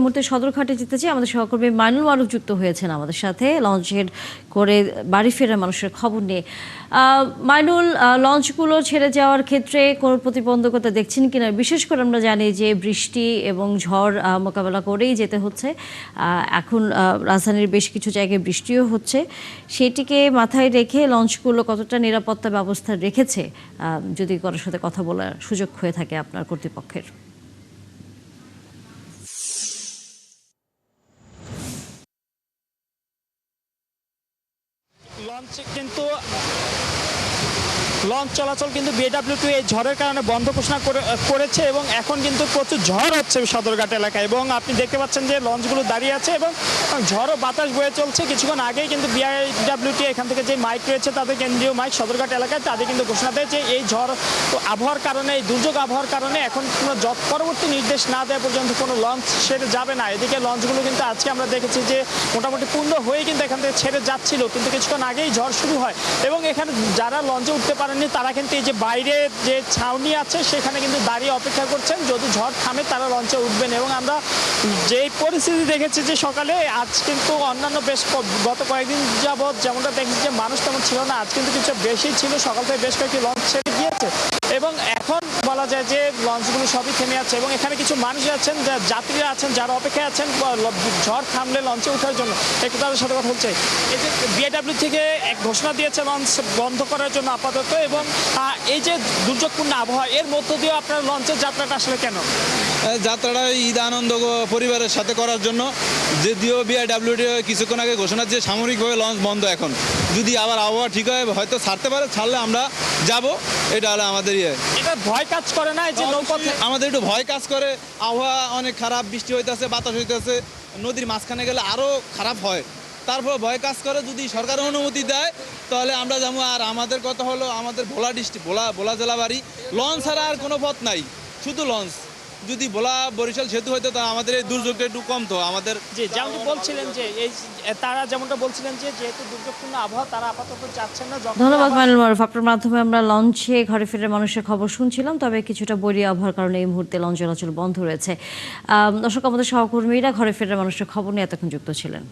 মুহূর্তে সদরঘাটে যেতে চাই। আমাদের সহকর্মী মাইনুল মারুফ যুক্ত হয়েছেন আমাদের সাথে লঞ্চের করে বাড়ি ফেরার মানুষের খবর নিয়ে। মাইনুল, লঞ্চগুলো ছেড়ে যাওয়ার ক্ষেত্রে কোনো প্রতিবন্ধকতা দেখছেন কিনা? বিশেষ করে আমরা জানি যে বৃষ্টি এবং ঝড় মোকাবেলা করেই যেতে হচ্ছে। এখন রাজধানীর বেশ কিছু জায়গায় বৃষ্টিও হচ্ছে, সেটিকে মাথায় রেখে লঞ্চগুলো কতটা নিরাপত্তা ব্যবস্থা রেখেছে, যদি কারোর সাথে কথা বলার সুযোগ হয়ে থাকে আপনার কর্তৃপক্ষের? লঞ্চ চলাচল কিন্তু বিএডব্লিউটি এই ঝড়ের কারণে বন্ধ ঘোষণা করেছে এবং এখন কিন্তু প্রচুর ঝড় হচ্ছে সদরঘাট এলাকায় এবং আপনি দেখতে পাচ্ছেন যে লঞ্চগুলো দাঁড়িয়ে আছে এবং ঝড় ও বাতাস বয়ে চলছে। কিছুক্ষণ আগেই কিন্তু বিআইডব্লিউটি এখান থেকে যে মাইক রয়েছে তাদের কেন্দ্রীয় মাইক সদরঘাট এলাকায় তাদের কিন্তু ঘোষণা দিয়েছে এই ঝড় আবহাওয়ার কারণে, এই দুর্যোগ আবহাওয়ার কারণে এখন কোনো পরবর্তী নির্দেশ না দেওয়া পর্যন্ত কোনো লঞ্চ ছেড়ে যাবে না। এদিকে লঞ্চগুলো কিন্তু আজকে আমরা দেখেছি যে মোটামুটি পূর্ণ হয়ে কিন্তু এখান থেকে ছেড়ে যাচ্ছিল, কিন্তু কিছুক্ষণ আগেই ঝড় শুরু হয় এবং এখানে যারা লঞ্চে উঠতে পারেননি তারা কিন্তু এই যে বাইরে যে ছাউনি আছে সেখানে কিন্তু দাঁড়িয়ে অপেক্ষা করছেন, যদি ঝড় থামে তারা লঞ্চে উঠবেন। এবং আমরা যে পরিস্থিতি দেখেছি যে সকালে আজ কিন্তু অন্যান্য বেশ গত কয়েকদিন যাবৎ যেমনটা দেখেছি যে মানুষ তেমন ছিল না, আজ কিন্তু কিছু বেশি ছিল। সকাল থেকে বেশ কয়েকটি লঞ্চ ছেড়ে গিয়েছে এবং এখন বলা যায় যে লঞ্চগুলো সবই থেমে আছে এবং এখানে কিছু মানুষ আছেন, যাত্রীরা আছেন যারা অপেক্ষায় আছেন ঝড় থামলে লঞ্চে ওঠার জন্য। একটু তাদের সাথে কথা হচ্ছে। এই যে বিএডব্লিউ থেকে এক ঘোষণা দিয়েছে লঞ্চ বন্ধ করার জন্য আপাতত, এবং এই যে দুর্যোগপূর্ণ আবহাওয়া এর মধ্য দিয়ে আপনার লঞ্চের যাত্রাটা আসলে কেন? যাত্রাটা ঈদ আনন্দ পরিবারের সাথে করার জন্য। যদিও বিআইডব্লিউটি কিছুক্ষণ আগে ঘোষণা দিয়ে সাময়িকভাবে লঞ্চ বন্ধ, এখন যদি আবার আবহাওয়া ঠিক হয় হয়তো ছাড়তে পারে, ছাড়লে আমরা যাব। এটা হলো আমাদের এটা ভয় কাজ করে না যে নৌপথে? আমাদের একটু ভয় কাজ করে, আবহাওয়া অনেক খারাপ, বৃষ্টি হইতেছে, বাতাস হইতেছে, নদীর মাঝখানে গেলে আরও খারাপ হয়, তারপর ভয় কাজ করে। যদি সরকার অনুমতি দেয় তাহলে আমরা যাবো। আর আমাদের কথা হলো আমাদের ভোলা ডিস্ট্রিক্ট, ভোলা জেলা বাড়ি, লঞ্চ ছাড়া আর কোনো পথ নাই, শুধু লঞ্চ। যদি ভোলা বরিশাল সেতু হইতো তা আমাদের এই দুর্যোগটা একটু কমতো আমাদের। যে যেমনটা বলছিলেন যে এই তারা যেমনটা বলছিলেন যে যেহেতু দুর্যোগপূর্ণ আবহাওয়া তারা আপাতত যাচ্ছেন না। ধন্যবাদ মাইনুল মারুফ। আপনার মাধ্যমে আমরা লঞ্চে ঘরে ফেরার মানুষের খবর শুনছিলাম, তবে কিছুটা বৈরী আবহাওয়ার কারণে এই মুহূর্তে লঞ্চ চলাচল বন্ধ রয়েছে। দর্শক, আমাদের সহকর্মীরা ঘরে ফেরার মানুষের খবর নিয়ে এতক্ষণ যুক্ত ছিলেন।